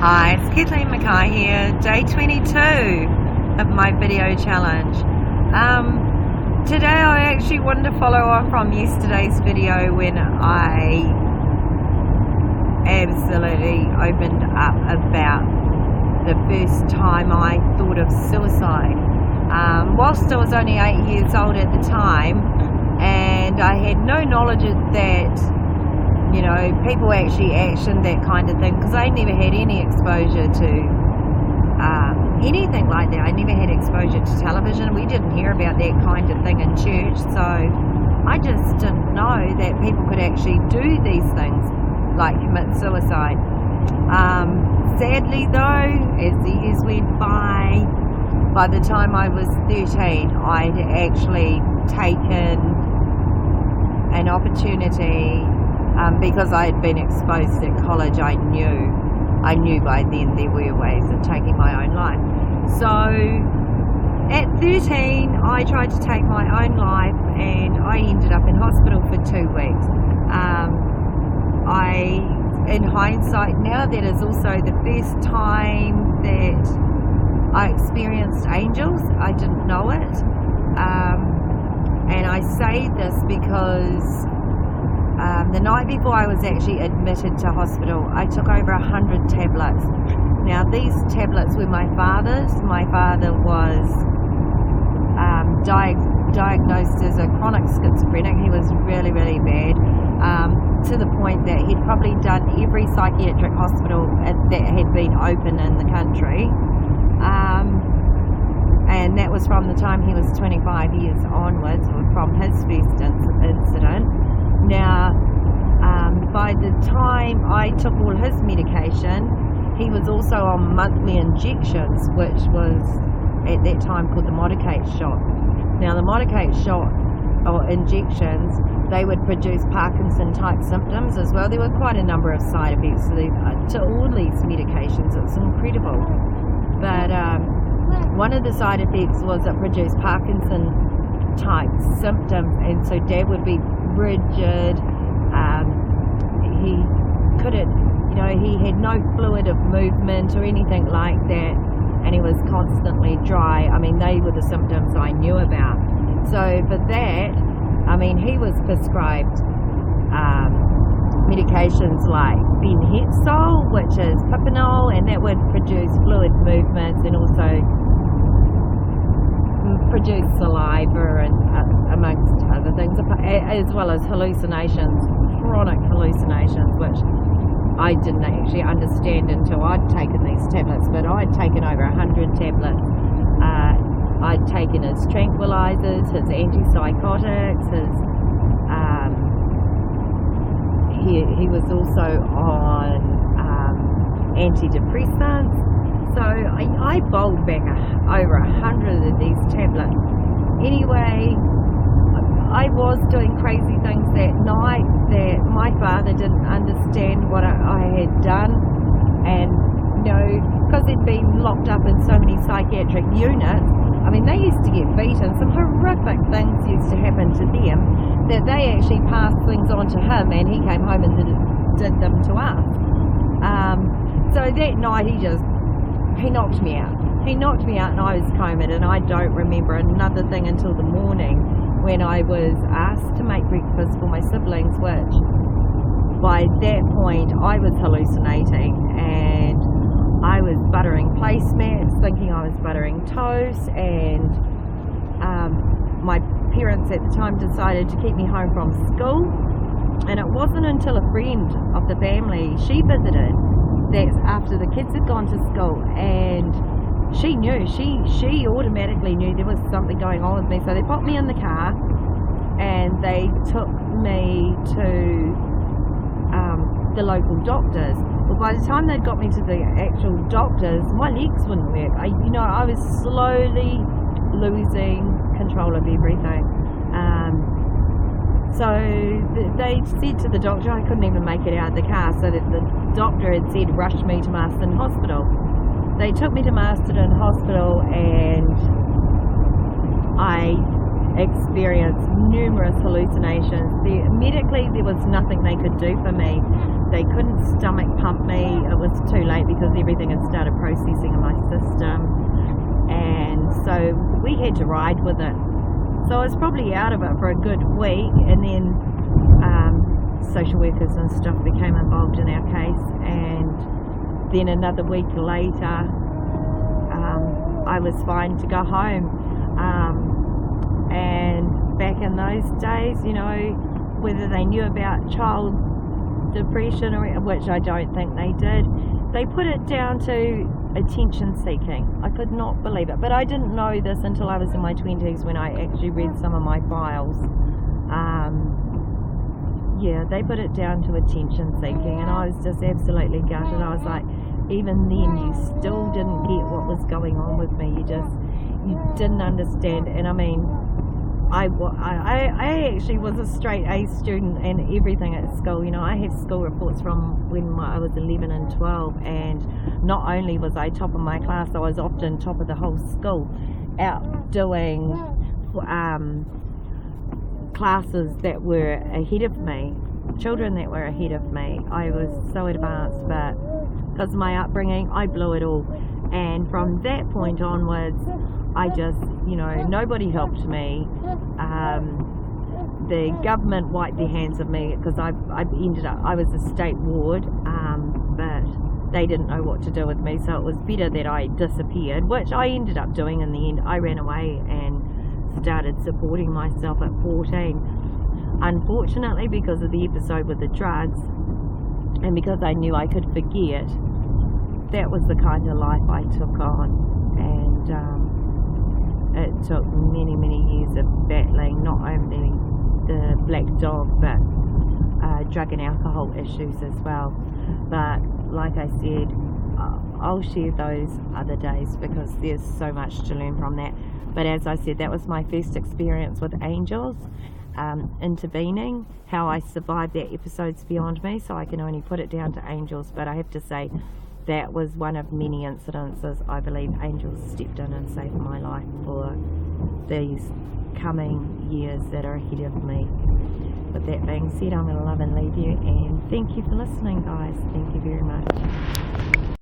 Hi, it's Kathleen Mackay here, day 22 of my video challenge. Today I actually wanted to follow on from yesterday's video when I absolutely opened up about the first time I thought of suicide. Whilst I was only 8 years old at the time, and I had no knowledge of that, you know, people actually action that kind of thing, because I never had any exposure to anything like that. I never had exposure to television. We didn't hear about that kind of thing in church, so I just didn't know that people could actually do these things, like commit suicide. Sadly though, as the years went by the time I was 13, I'd actually taken an opportunity. Because I had been exposed at college, I knew by then there were ways of taking my own life. So at 13, I tried to take my own life, and I ended up in hospital for 2 weeks. In hindsight now, that is also the first time that I experienced angels. I didn't know it, and I say this because the night before I was actually admitted to hospital, I took over 100 tablets. Now these tablets were my father's. My father was diagnosed as a chronic schizophrenic. He was really, really bad, to the point that he'd probably done every psychiatric hospital that had been open in the country. And that was from the time he was 25 years onwards, from his first incident. Now, by the time I took all his medication, he was also on monthly injections, which was at that time called the Modicate shot. Now, the Modicate shot or injections, they would produce Parkinson type symptoms as well. There were quite a number of side effects to all these medications. It was incredible. But one of the side effects was it produced Parkinson type symptoms, and so Dad would be rigid. He couldn't, he had no fluid of movement or anything like that, and he was constantly dry. I mean, they were the symptoms I knew about. So for that, he was prescribed medications like Benhexol, which is Pipinol, and that would produce fluid movements and also produce saliva and amongst other things, as well as hallucinations, chronic hallucinations, which I didn't actually understand until I'd taken these tablets. But I'd taken over 100 tablets. I'd taken his tranquilizers, his antipsychotics, he was also on antidepressants. So I bowled back over 100 of these tablets. Anyway, I was doing crazy things that night that my father didn't understand what I had done. And, because they'd been locked up in so many psychiatric units, they used to get beaten. Some horrific things used to happen to them that they actually passed things on to him, and he came home and did them to us. So that night he knocked me out. He knocked me out and I was comaed, and I don't remember another thing until the morning when I was asked to make breakfast for my siblings, which by that point I was hallucinating, and I was buttering placemats, thinking I was buttering toast, and my parents at the time decided to keep me home from school. And it wasn't until a friend of the family, she visited, that after the kids had gone to school, and she knew, she automatically knew there was something going on with me. So they put me in the car and they took me to the local doctors. Well, by the time they'd got me to the actual doctors, my legs wouldn't work. I was slowly losing control of everything. So they said to the doctor I couldn't even make it out of the car, so that the doctor had said rush me to Marsden Hospital. They took me to Marsden Hospital, and I experienced numerous hallucinations. Medically, there was nothing they could do for me. They couldn't stomach pump me. It was too late because everything had started processing in my system. And so we had to ride with it. So I was probably out of it for a good week, and then social workers and stuff became involved in our case, and then another week later I was fine to go home. And back in those days, you know, whether they knew about child depression, or which I don't think they did, they put it down to attention seeking. I could not believe it, but I didn't know this until I was in my 20s when I actually read some of my files. Yeah, they put it down to attention seeking, and I was just absolutely gutted. I was like, even then you still didn't get what was going on with me. You didn't understand. And I mean, I actually was a straight A student and everything at school. You know, I have school reports from when I was 11 and 12, and not only was I top of my class, I was often top of the whole school, out doing classes that were ahead of me, children that were ahead of me. I was so advanced, but because of my upbringing, I blew it all. And from that point onwards, I just, you know, nobody helped me. The government wiped their hands of me because I was a state ward, but they didn't know what to do with me, so it was better that I disappeared, which I ended up doing in the end. I ran away and started supporting myself at 14. Unfortunately, because of the episode with the drugs, and because I knew I could forget, that was the kind of life I took on. And it took many, many years of battling not only the black dog, but drug and alcohol issues as well. But like I said, I'll share those other days because there's so much to learn from that. But as I said, that was my first experience with angels intervening. How I survived that episode's beyond me, so I can only put it down to angels. But I have to say, that was one of many incidences I believe angels stepped in and saved my life for these coming years that are ahead of me. With that being said, I'm going to love and leave you, and thank you for listening, guys. Thank you very much.